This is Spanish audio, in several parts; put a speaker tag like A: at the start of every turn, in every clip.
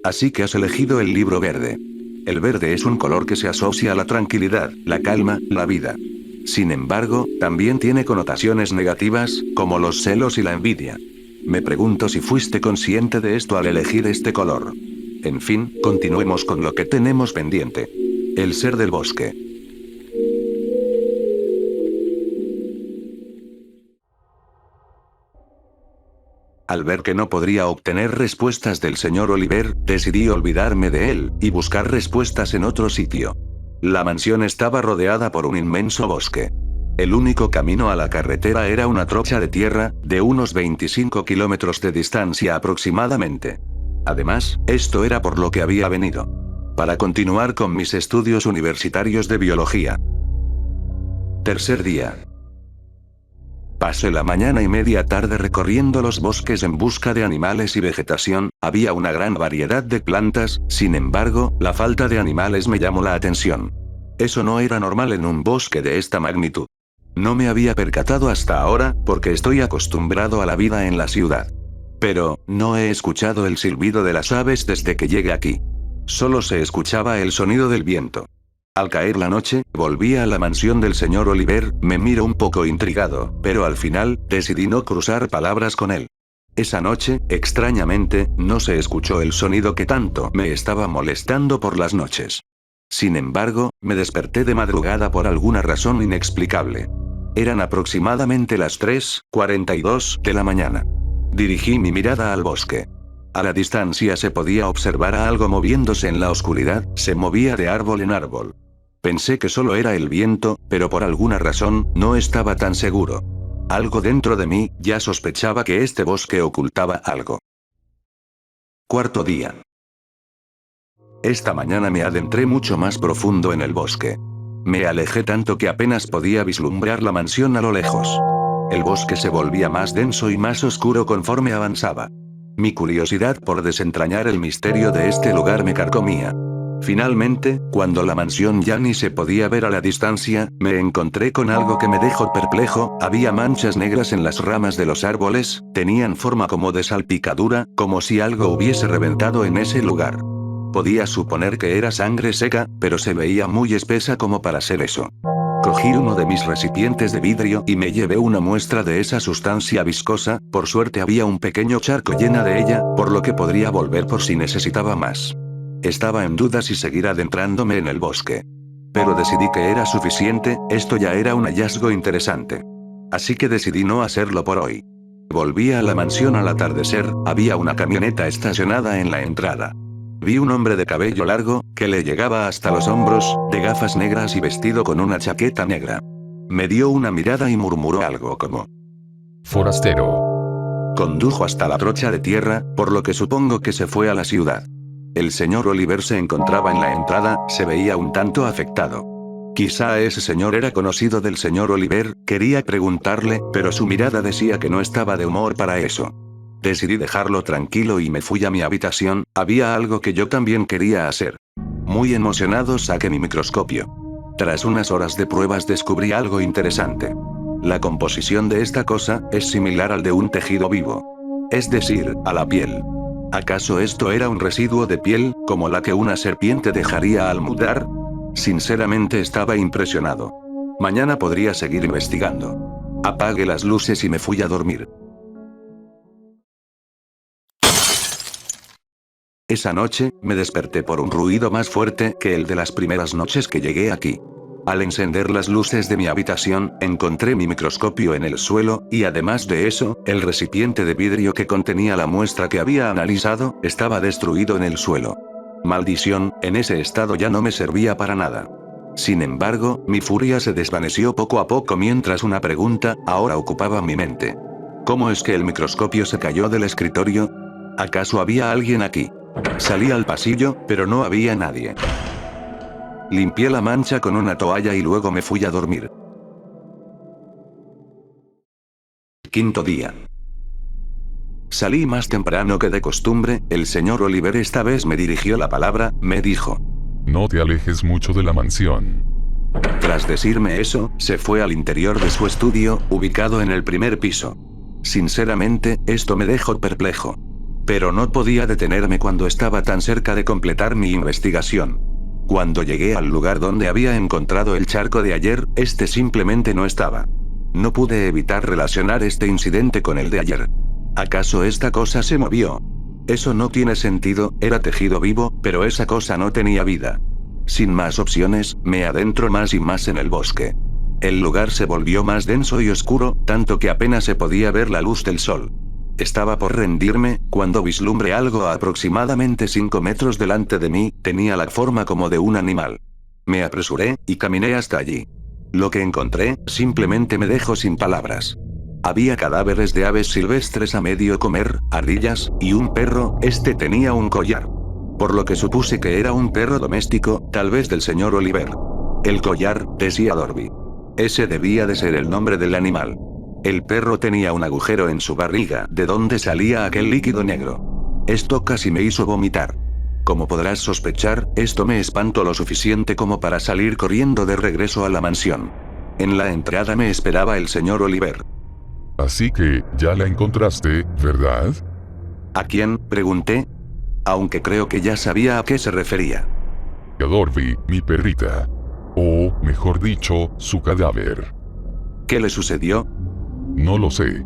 A: Así que has elegido el libro verde. El verde es un color que se asocia a la tranquilidad, la calma, la vida. Sin embargo, también tiene connotaciones negativas, como los celos y la envidia. Me pregunto si fuiste consciente de esto al elegir este color. En fin, continuemos con lo que tenemos pendiente. El ser del bosque. Al ver que no podría obtener respuestas del señor Oliver, decidí olvidarme de él, y buscar respuestas en otro sitio. La mansión estaba rodeada por un inmenso bosque. El único camino a la carretera era una trocha de tierra, de unos 25 kilómetros de distancia aproximadamente. Además, esto era por lo que había venido. Para continuar con mis estudios universitarios de biología. Tercer día. Pasé la mañana y media tarde recorriendo los bosques en busca de animales y vegetación. Había una gran variedad de plantas, sin embargo, la falta de animales me llamó la atención. Eso no era normal en un bosque de esta magnitud. No me había percatado hasta ahora, porque estoy acostumbrado a la vida en la ciudad. Pero, no he escuchado el silbido de las aves desde que llegué aquí. Solo se escuchaba el sonido del viento. Al caer la noche, volví a la mansión del señor Oliver. Me miró un poco intrigado, pero al final, decidí no cruzar palabras con él. Esa noche, extrañamente, no se escuchó el sonido que tanto me estaba molestando por las noches. Sin embargo, me desperté de madrugada por alguna razón inexplicable. Eran aproximadamente las 3:42 de la mañana. Dirigí mi mirada al bosque. A la distancia se podía observar a algo moviéndose en la oscuridad, se movía de árbol en árbol. Pensé que solo era el viento, pero por alguna razón, no estaba tan seguro. Algo dentro de mí, ya sospechaba que este bosque ocultaba algo. Cuarto día. Esta mañana me adentré mucho más profundo en el bosque. Me alejé tanto que apenas podía vislumbrar la mansión a lo lejos. El bosque se volvía más denso y más oscuro conforme avanzaba. Mi curiosidad por desentrañar el misterio de este lugar me carcomía. Finalmente, cuando la mansión ya ni se podía ver a la distancia, me encontré con algo que me dejó perplejo. Había manchas negras en las ramas de los árboles, tenían forma como de salpicadura, como si algo hubiese reventado en ese lugar. Podía suponer que era sangre seca, pero se veía muy espesa como para ser eso. Cogí uno de mis recipientes de vidrio y me llevé una muestra de esa sustancia viscosa. Por suerte había un pequeño charco lleno de ella, por lo que podría volver por si necesitaba más. Estaba en duda si seguir adentrándome en el bosque. Pero decidí que era suficiente, esto ya era un hallazgo interesante. Así que decidí no hacerlo por hoy. Volví a la mansión al atardecer. Había una camioneta estacionada en la entrada. Vi un hombre de cabello largo, que le llegaba hasta los hombros, de gafas negras y vestido con una chaqueta negra. Me dio una mirada y murmuró algo como:
B: forastero.
A: Condujo hasta la trocha de tierra, por lo que supongo que se fue a la ciudad. El señor Oliver se encontraba en la entrada, se veía un tanto afectado. Quizá ese señor era conocido del señor Oliver. Quería preguntarle, pero su mirada decía que no estaba de humor para eso. Decidí dejarlo tranquilo y me fui a mi habitación. Había algo que yo también quería hacer. Muy emocionado saqué mi microscopio. Tras unas horas de pruebas descubrí algo interesante. La composición de esta cosa es similar al de un tejido vivo. Es decir, a la piel. ¿Acaso esto era un residuo de piel, como la que una serpiente dejaría al mudar? Sinceramente estaba impresionado. Mañana podría seguir investigando. Apagué las luces y me fui a dormir. Esa noche, me desperté por un ruido más fuerte que el de las primeras noches que llegué aquí. Al encender las luces de mi habitación, encontré mi microscopio en el suelo, y además de eso, el recipiente de vidrio que contenía la muestra que había analizado, estaba destruido en el suelo. Maldición, en ese estado ya no me servía para nada. Sin embargo, mi furia se desvaneció poco a poco mientras una pregunta ahora ocupaba mi mente. ¿Cómo es que el microscopio se cayó del escritorio? ¿Acaso había alguien aquí? Salí al pasillo, pero no había nadie. Limpié la mancha con una toalla y luego me fui a dormir. Quinto día. Salí más temprano que de costumbre. El señor Oliver esta vez me dirigió la palabra. Me dijo:
B: no te alejes mucho de la mansión.
A: Tras decirme eso, se fue al interior de su estudio, ubicado en el primer piso. Sinceramente, esto me dejó perplejo. Pero no podía detenerme cuando estaba tan cerca de completar mi investigación. Cuando llegué al lugar donde había encontrado el charco de ayer, este simplemente no estaba. No pude evitar relacionar este incidente con el de ayer. ¿Acaso esta cosa se movió? Eso no tiene sentido, era tejido vivo, pero esa cosa no tenía vida. Sin más opciones, me adentro más y más en el bosque. El lugar se volvió más denso y oscuro, tanto que apenas se podía ver la luz del sol. Estaba por rendirme, cuando vislumbré algo a aproximadamente 5 metros delante de mí, tenía la forma como de un animal. Me apresuré, y caminé hasta allí. Lo que encontré, simplemente me dejó sin palabras. Había cadáveres de aves silvestres a medio comer, ardillas, y un perro, este tenía un collar. Por lo que supuse que era un perro doméstico, tal vez del señor Oliver. El collar, decía Dorby. Ese debía de ser el nombre del animal. El perro tenía un agujero en su barriga, de donde salía aquel líquido negro. Esto casi me hizo vomitar. Como podrás sospechar, esto me espantó lo suficiente como para salir corriendo de regreso a la mansión. En la entrada me esperaba el señor Oliver.
B: Así que, ya la encontraste, ¿verdad?
A: ¿A quién?, pregunté. Aunque creo que ya sabía a qué se refería.
B: A Dorby, mi perrita. O, mejor dicho, su cadáver.
A: ¿Qué le sucedió?
B: No lo sé.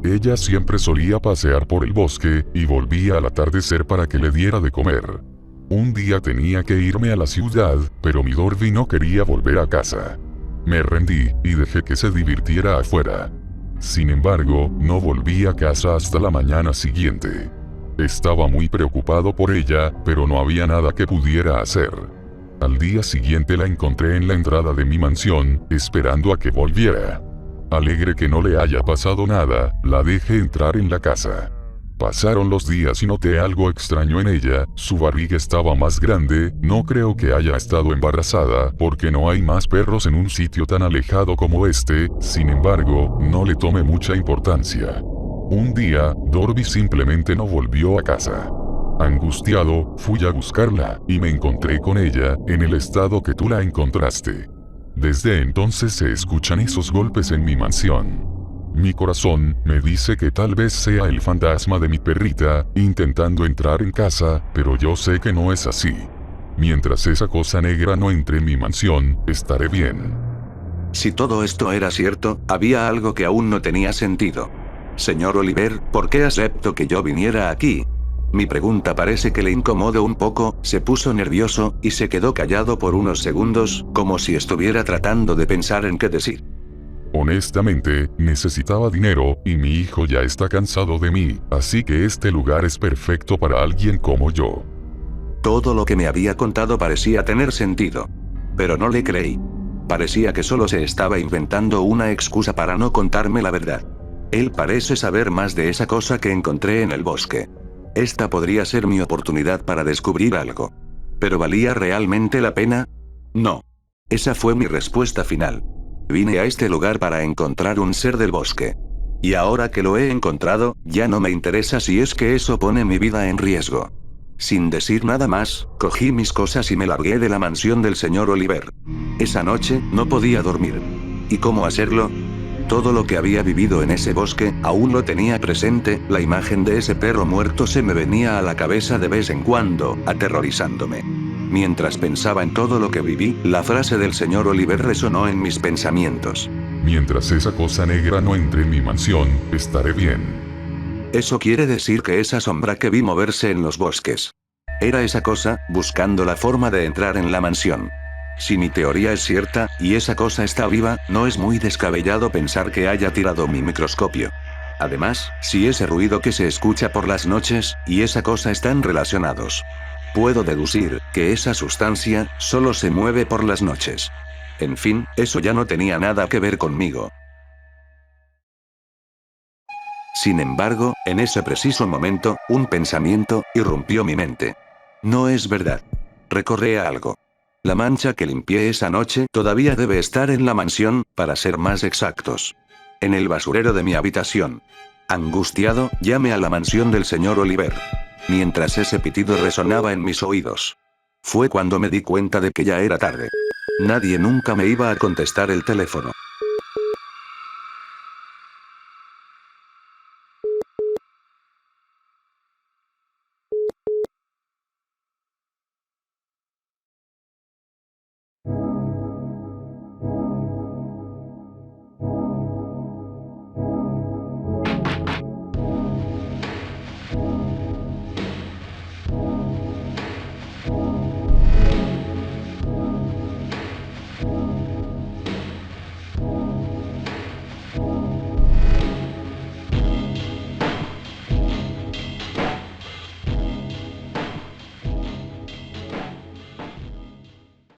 B: Ella siempre solía pasear por el bosque, y volvía al atardecer para que le diera de comer. Un día tenía que irme a la ciudad, pero mi Dorby no quería volver a casa. Me rendí, y dejé que se divirtiera afuera. Sin embargo, no volví a casa hasta la mañana siguiente. Estaba muy preocupado por ella, pero no había nada que pudiera hacer. Al día siguiente la encontré en la entrada de mi mansión, esperando a que volviera. Alegre que no le haya pasado nada, la dejé entrar en la casa. Pasaron los días y noté algo extraño en ella, su barriga estaba más grande, no creo que haya estado embarazada, porque no hay más perros en un sitio tan alejado como este, sin embargo, no le tomé mucha importancia. Un día, Dorby simplemente no volvió a casa. Angustiado, fui a buscarla, y me encontré con ella, en el estado que tú la encontraste. Desde entonces se escuchan esos golpes en mi mansión. Mi corazón me dice que tal vez sea el fantasma de mi perrita, intentando entrar en casa, pero yo sé que no es así. Mientras esa cosa negra no entre en mi mansión, estaré bien.
A: Si todo esto era cierto, había algo que aún no tenía sentido. Señor Oliver, ¿por qué aceptó que yo viniera aquí? Mi pregunta parece que le incomodó un poco, se puso nervioso, y se quedó callado por unos segundos, como si estuviera tratando de pensar en qué decir.
B: Honestamente, necesitaba dinero, y mi hijo ya está cansado de mí, así que este lugar es perfecto para alguien como yo.
A: Todo lo que me había contado parecía tener sentido. Pero no le creí. Parecía que solo se estaba inventando una excusa para no contarme la verdad. Él parece saber más de esa cosa que encontré en el bosque. Esta podría ser mi oportunidad para descubrir algo. ¿Pero valía realmente la pena? No. Esa fue mi respuesta final. Vine a este lugar para encontrar un ser del bosque. Y ahora que lo he encontrado, ya no me interesa si es que eso pone mi vida en riesgo. Sin decir nada más, cogí mis cosas y me largué de la mansión del señor Oliver. Esa noche, no podía dormir. ¿Y cómo hacerlo? Todo lo que había vivido en ese bosque, aún lo tenía presente, la imagen de ese perro muerto se me venía a la cabeza de vez en cuando, aterrorizándome. Mientras pensaba en todo lo que viví, la frase del señor Oliver resonó en mis pensamientos.
B: Mientras esa cosa negra no entre en mi mansión, estaré bien.
A: Eso quiere decir que esa sombra que vi moverse en los bosques. Era esa cosa, buscando la forma de entrar en la mansión. Si mi teoría es cierta, y esa cosa está viva, no es muy descabellado pensar que haya tirado mi microscopio. Además, si ese ruido que se escucha por las noches, y esa cosa están relacionados. Puedo deducir, que esa sustancia, solo se mueve por las noches. En fin, eso ya no tenía nada que ver conmigo. Sin embargo, en ese preciso momento, un pensamiento, irrumpió mi mente. No es verdad. Recordé algo. La mancha que limpié esa noche todavía debe estar en la mansión, para ser más exactos. En el basurero de mi habitación. Angustiado, llamé a la mansión del señor Oliver. Mientras ese pitido resonaba en mis oídos. Fue cuando me di cuenta de que ya era tarde. Nadie nunca me iba a contestar el teléfono.